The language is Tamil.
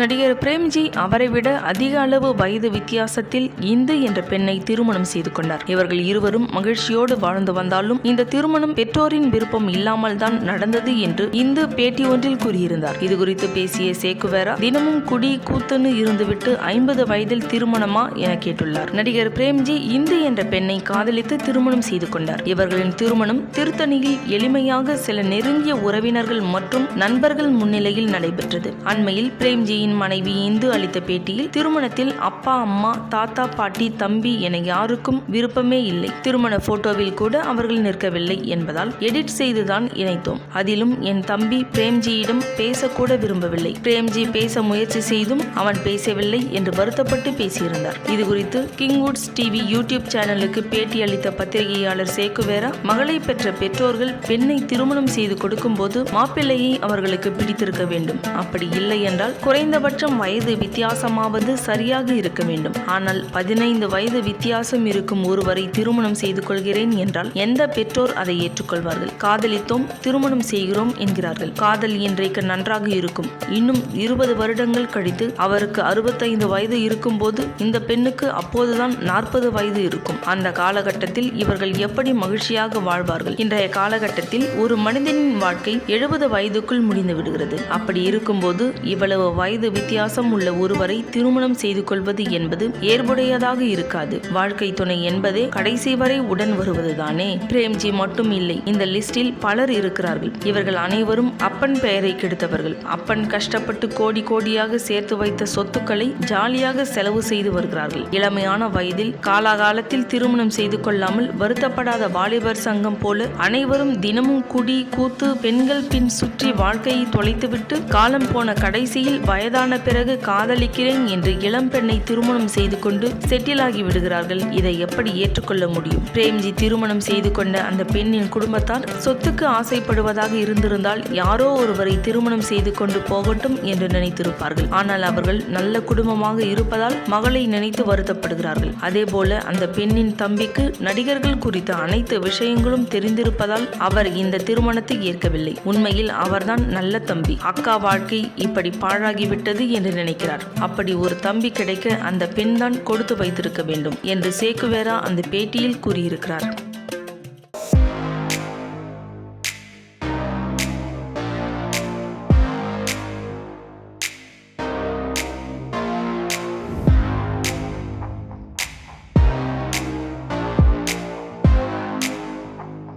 நடிகர் பிரேம்ஜி அவரை விட அதிக அளவு வயது வித்தியாசத்தில் இந்து என்ற பெண்ணை திருமணம் செய்து கொண்டார். இவர்கள் இருவரும் மகிழ்ச்சியோடு வாழ்ந்து வந்தாலும் இந்த திருமணம் பெற்றோரின் விருப்பம் இல்லாமல் தான் நடந்தது என்று இந்து பேட்டி ஒன்றில் கூறியிருந்தார். இதுகுறித்து பேசிய சேக்குவேரா, தினமும் குடி கூத்துன்னு இருந்துவிட்டு 50 வயதில் திருமணமா என கேட்டுள்ளார். நடிகர் பிரேம்ஜி இந்து என்ற பெண்ணை காதலித்து திருமணம் செய்து கொண்டார். இவர்களின் திருமணம் திருத்தணியில் எளிமையாக சில நெருங்கிய உறவினர்கள் மற்றும் நண்பர்கள் முன்னிலையில் நடைபெற்றது. அண்மையில் பிரேம்ஜியின் மனைவி இந்து அளித்த பேட்டியில், திருமணத்தில் அப்பா, அம்மா, தாத்தா, பாட்டி, தம்பி என யாருக்கும் விருப்பமே இல்லை. திருமண போட்டோவில் கூட அவர்கள் நிற்கவில்லை என்பதால் எடிட் செய்துதான் இணைத்தோம். அதிலும் என் தம்பி பிரேம்ஜியிடம் பேசக்கூட விரும்பவில்லை. பிரேம்ஜி பேச முயற்சி செய்தும் அவன் பேசவில்லை என்று வருத்தப்பட்டு பேசியிருந்தார். இதுகுறித்து கிங்வுட்ஸ் டிவி யூடியூப் சேனலுக்கு பேட்டி அளித்த பத்திரிகையாளர் சேக்குவேரா, மகளை பெற்ற பெற்றோர்கள் பெண்ணை திருமணம் செய்து கொடுக்கும் போது மாப்பிள்ளையை அவர்களுக்கு பிடித்திருக்க வேண்டும். அப்படி இல்லை என்றால் குறைந்தபட்சம் வயது வித்தியாசமாவது சரியாக இருக்க வேண்டும். ஆனால் 15 வயது வித்தியாசம் இருக்கும் ஒருவரை திருமணம் செய்து கொள்கிறேன் என்றால் எந்த பெற்றோர் அதை ஏற்றுக்கொள்வார்கள்? காதலித்தோம், திருமணம் செய்கிறோம் என்கிறார்கள். காதல் இன்றைக்கு நன்றாக இருக்கும். இன்னும் 20 வருடங்கள் கழித்து அவருக்கு 65 வயது இருக்கும் போது இந்த பெண்ணுக்கு அப்போதுதான் 40 வயது இருக்கும். அந்த காலகட்டத்தில் இவர்கள் எப்படி மகிழ்ச்சியாக வாழ்வார்கள்? இன்றைய காலகட்டத்தில் ஒரு மனிதனின் வாழ்க்கை 70 வயதுக்குள் முடிந்து விடுகிறது. அப்படி இருக்கும்போது இவ்வளவு வயது வித்தியாசம் உள்ள ஒருவரை திருமணம் செய்து கொள்வது என்பது ஏற்புடையதாக இருக்காது. வாழ்க்கை துணை என்பதே கடைசி வரை உடன் வருவதுதானே. பிரேம்ஜி மட்டும் இல்லை, இந்த லிஸ்டில் பலர் இருக்கிறார்கள். இவர்கள் அனைவரும் அப்பன் பெயரை கெடுத்தவர்கள். அப்பன் கஷ்டப்பட்டு கோடி கோடியாக சேர்த்து வைத்த சொத்துக்களை ஜாலியாக செலவு செய்து வருகிறார்கள். இளமையான வயதில் காலாகாலத்தில் திருமணம் செய்து கொள்ளாமல் வருத்தப்படாத வாலிபர் சங்கம் போல அனைவரும் தினமும் குடி கூத்து, பெண்கள் பின் சுற்றி வாழ்க்கையை தொலைத்துவிட்டு காலம் போன கடைசியில் வயதான பிறகு காதலிக்கிறேன் என்று இளம் பெண்ணை திருமணம் செய்து கொண்டு செட்டில் ஆகி விடுகிறார்கள். இதை எப்படி ஏற்றுக்கொள்ள முடியும்? பிரேம்ஜி திருமணம் செய்து கொண்ட அந்த பெண்ணின் குடும்பத்தார் சொத்துக்கு ஆசைப்படுவதாக இருந்திருந்தால் யாரோ ஒருவரை திருமணம் செய்து கொண்டு போகட்டும் என்று நினைத்திருப்பார்கள். ஆனால் அவர்கள் நல்ல குடும்பமாக இருப்பதால் மகளை நினைத்து வருத்தப்படுகிறார்கள். அதேபோல அந்த பெண்ணின் தம்பிக்கு நடிகர்கள் குறித்த அனைத்து விஷயங்களும் தெரிந்திருப்பதால் அவர் இந்த திருமணத்தை ஏற்கவில்லை. உண்மையில் அவர்தான் நல்ல தம்பி. அக்கா வாழ்க்கை இப்படி பாழாகிவிட்டது என்று நினைக்கிறார். அப்படி ஒரு தம்பி கிடைக்க அந்த பெண் தான் கொடுத்து வைத்திருக்க வேண்டும் என்று சேக்குவேரா அந்த பேட்டியில் கூறியிருக்கிறார்.